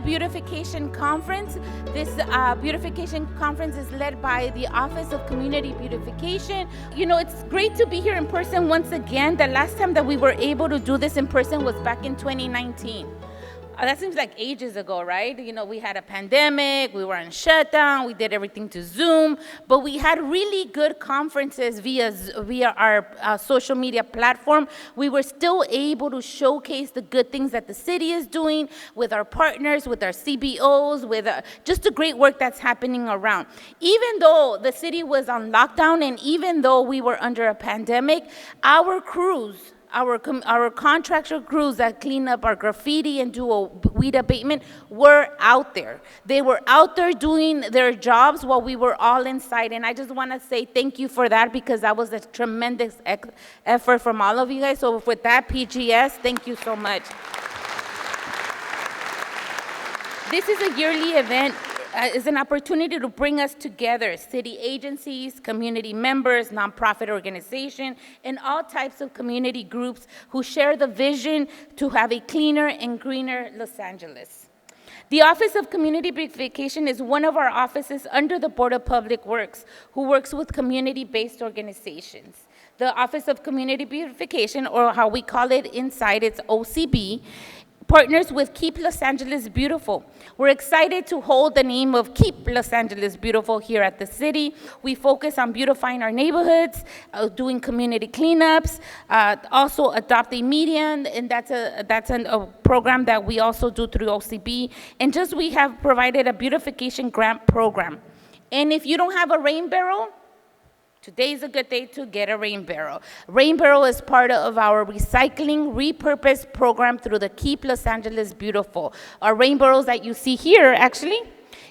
Beautification Conference. This Beautification Conference is led by the Office of Community Beautification. You know, it's great to be here in person once again. The last time that we were able to do this in person was back in 2019. That seems like ages ago, right? You know, we had a pandemic, we were on shutdown, we did everything to Zoom, but we had really good conferences via our social media platform. We were still able to showcase the good things that the city is doing with our partners, with our CBOs, with just the great work that's happening around. Even though the city was on lockdown and even though we were under a pandemic, our crews, our contractor crews that clean up our graffiti and do a weed abatement were out there. They were out there doing their jobs while we were all inside. And I just want to say thank you for that, because that was a tremendous effort from all of you guys. So with that, PGS, thank you so much. This is a yearly event. Is an opportunity to bring us together, city agencies, community members, nonprofit organizations, and all types of community groups who share the vision to have a cleaner and greener Los Angeles. The Office of Community Beautification is one of our offices under the Board of Public Works, who works with community-based organizations. The Office of Community Beautification, or how we call it inside, it's OCB, partners with Keep Los Angeles Beautiful. We're excited to hold the name of Keep Los Angeles Beautiful here at the city. We focus on beautifying our neighborhoods, doing community cleanups, also Adopt a Median, and that's a program that we also do through OCB. And just we have provided a beautification grant program. And if you don't have a rain barrel, today's a good day to get a rain barrel. Rain barrel is part of our recycling repurpose program through the Keep Los Angeles Beautiful. Our rain barrels that you see here, actually,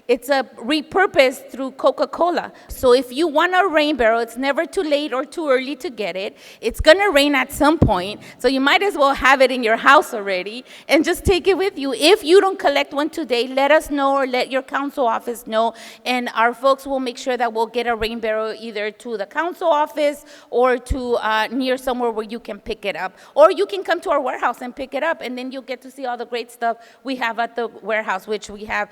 it's a repurposed through Coca-Cola. So if you want a rain barrel, it's never too late or too early to get it. It's gonna rain at some point, so you might as well have it in your house already and just take it with you. If you don't collect one today, let us know or let your council office know, and our folks will make sure that we'll get a rain barrel either to the council office or to near somewhere where you can pick it up. Or you can come to our warehouse and pick it up, and then you'll get to see all the great stuff we have at the warehouse, which we have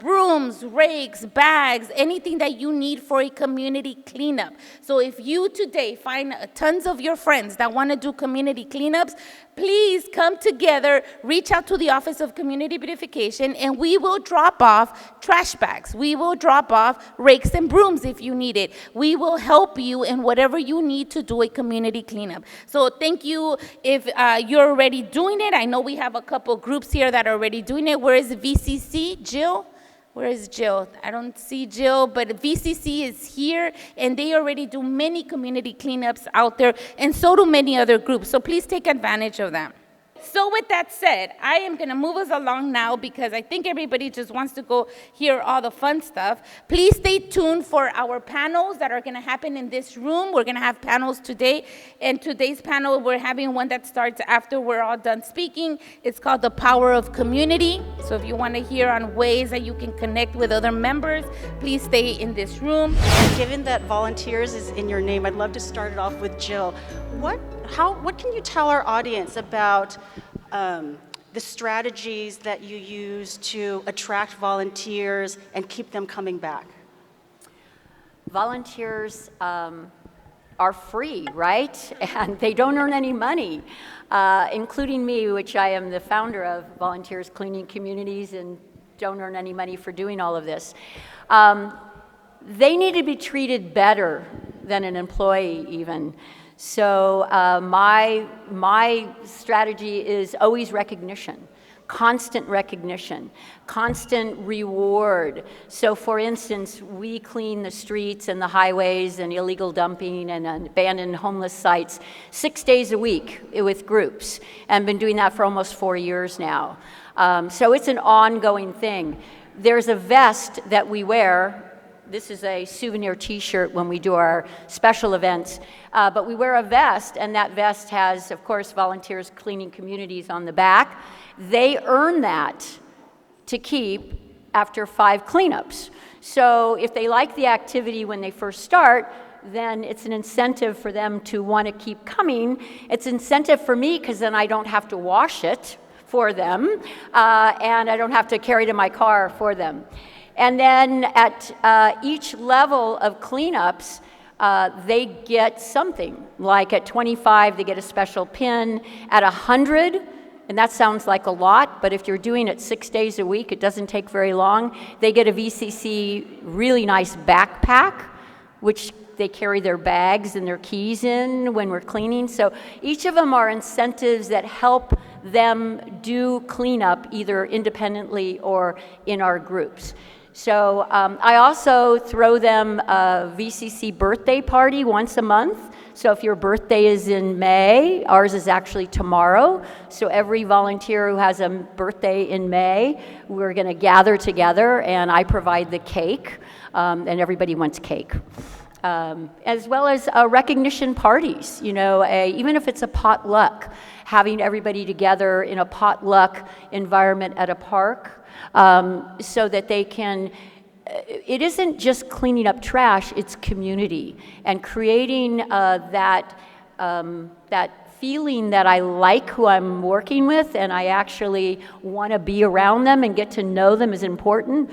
brooms, rakes, bags, anything that you need for a community cleanup. So if you today find tons of your friends that want to do community cleanups, please come together, reach out to the Office of Community Beautification, and we will drop off trash bags. We will drop off rakes and brooms if you need it. We will help you in whatever you need to do a community cleanup. So thank you if you're already doing it. I know we have a couple groups here that are already doing it. Where is the VCC? Jill? Where is Jill? I don't see Jill, but VCC is here, and they already do many community cleanups out there, and so do many other groups. So please take advantage of that. So with that said, I am going to move us along now because I think everybody just wants to go hear all the fun stuff. Please stay tuned for our panels that are going to happen in this room. We're going to have panels today. And today's panel, we're having one that starts after we're all done speaking. It's called The Power of Community. So if you want to hear on ways that you can connect with other members, please stay in this room. Given that volunteers is in your name, I'd love to start it off with Jill. What can you tell our audience about the strategies that you use to attract volunteers and keep them coming back? Volunteers are free, right? And they don't earn any money, including me, which I am the founder of Volunteers Cleaning Communities and don't earn any money for doing all of this. They need to be treated better than an employee even. So my strategy is always recognition, constant reward. So for instance, we clean the streets and the highways and illegal dumping and abandoned homeless sites 6 days a week with groups, and been doing that for almost 4 years now. So it's an ongoing thing. There's a vest that we wear this is a souvenir t-shirt when we do our special events, but we wear a vest, and that vest has, of course, Volunteers Cleaning Communities on the back. They earn that to keep after 5 cleanups. So if they like the activity when they first start, then it's an incentive for them to want to keep coming. It's incentive for me because then I don't have to wash it for them, and I don't have to carry it in my car for them. And then at each level of cleanups, they get something. Like at 25, they get a special pin. At 100, and that sounds like a lot, but if you're doing it 6 days a week, it doesn't take very long. They get a VCC really nice backpack, which they carry their bags and their keys in when we're cleaning. So each of them are incentives that help them do cleanup either independently or in our groups. So I also throw them a VCC birthday party once a month. So if your birthday is in May, ours is actually tomorrow. So every volunteer who has a birthday in May, we're going to gather together, and I provide the cake, and everybody wants cake. As well as recognition parties, even if it's a potluck, having everybody together in a potluck environment at a park, so that they can, it isn't just cleaning up trash, it's community, and creating that feeling that I like who I'm working with and I actually want to be around them and get to know them is important.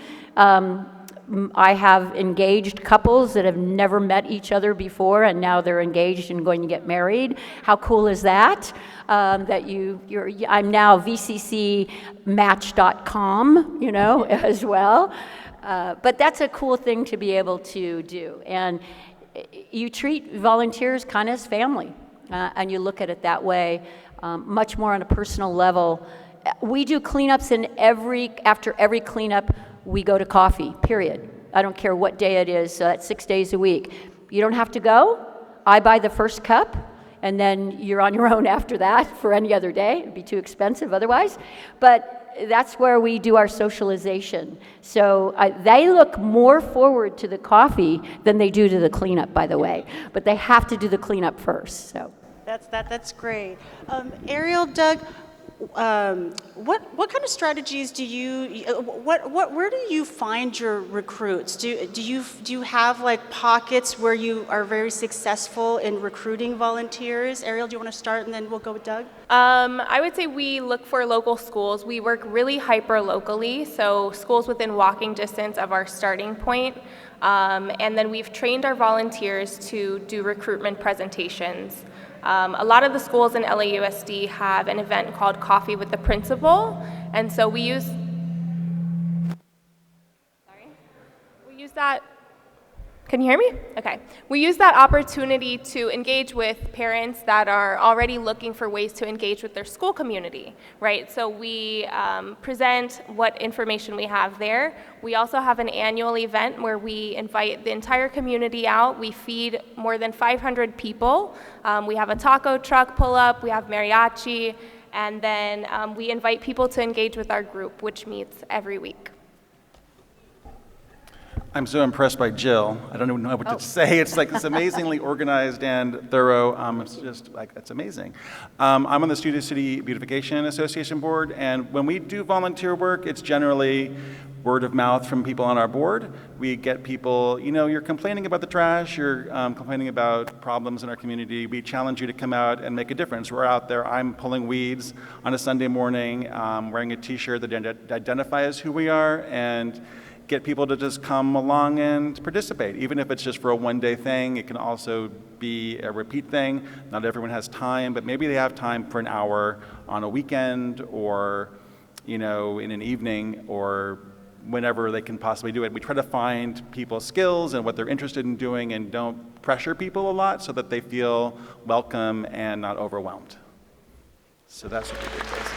I have engaged couples that have never met each other before, and now they're engaged and going to get married. How cool is that? I'm now VCCmatch.com, as well. But that's a cool thing to be able to do. And you treat volunteers kind of as family, and you look at it that way, much more on a personal level. We do cleanups, and after every cleanup, we go to coffee, period. I don't care what day it is, that's 6 days a week. You don't have to go. I buy the first cup, and then you're on your own after that for any other day. It'd be too expensive otherwise. But that's where we do our socialization. So they look more forward to the coffee than they do to the cleanup, by the way. But they have to do the cleanup first. So That's great. Ariel, Doug, what kind of strategies do you where do you find your recruits? Do you have like pockets where you are very successful in recruiting volunteers? Ariel, do you want to start and then we'll go with Doug? I would say we look for local schools. We work really hyper locally, so schools within walking distance of our starting point. And then we've trained our volunteers to do recruitment presentations. A lot of the schools in LAUSD have an event called Coffee with the Principal, and so we use that. Can you hear me? Okay. We use that opportunity to engage with parents that are already looking for ways to engage with their school community, right? So we present what information we have there. We also have an annual event where we invite the entire community out. We feed more than 500 people. We have a taco truck pull up, we have mariachi, and then we invite people to engage with our group, which meets every week. I'm so impressed by Jill. I don't even know what to say. It's like this amazingly organized and thorough. It's just like, it's amazing. I'm on the Studio City Beautification Association board, and when we do volunteer work, it's generally word of mouth from people on our board. We get people, you're complaining about the trash, you're complaining about problems in our community. We challenge you to come out and make a difference. We're out there. I'm pulling weeds on a Sunday morning, wearing a t-shirt that identifies who we are, and get people to just come along and participate. Even if it's just for a one-day thing, it can also be a repeat thing. Not everyone has time, but maybe they have time for an hour on a weekend or, in an evening or whenever they can possibly do it. We try to find people's skills and what they're interested in doing and don't pressure people a lot so that they feel welcome and not overwhelmed. So that's what we do, basically.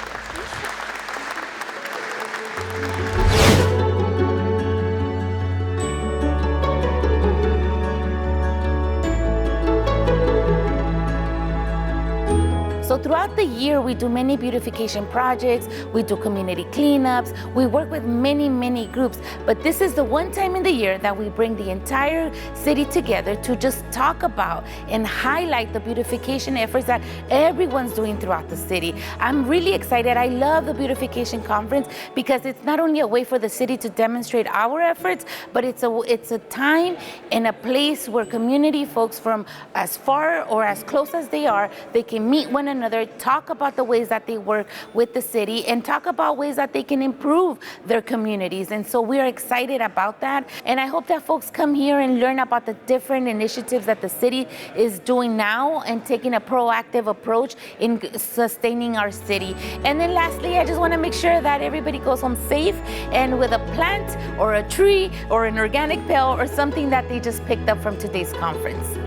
So throughout the year, we do many beautification projects, we do community cleanups, we work with many groups, but this is the one time in the year that we bring the entire city together to just talk about and highlight the beautification efforts that everyone's doing throughout the city. I'm really excited. I love the Beautification Conference because it's not only a way for the city to demonstrate our efforts, but it's a time and a place where community folks from as far or as close as they are, they can meet one another, talk about the ways that they work with the city, and talk about ways that they can improve their communities. And so we're excited about that. And I hope that folks come here and learn about the different initiatives that the city is doing now and taking a proactive approach in sustaining our city. And then lastly, I just want to make sure that everybody goes home safe and with a plant or a tree or an organic pail or something that they just picked up from today's conference.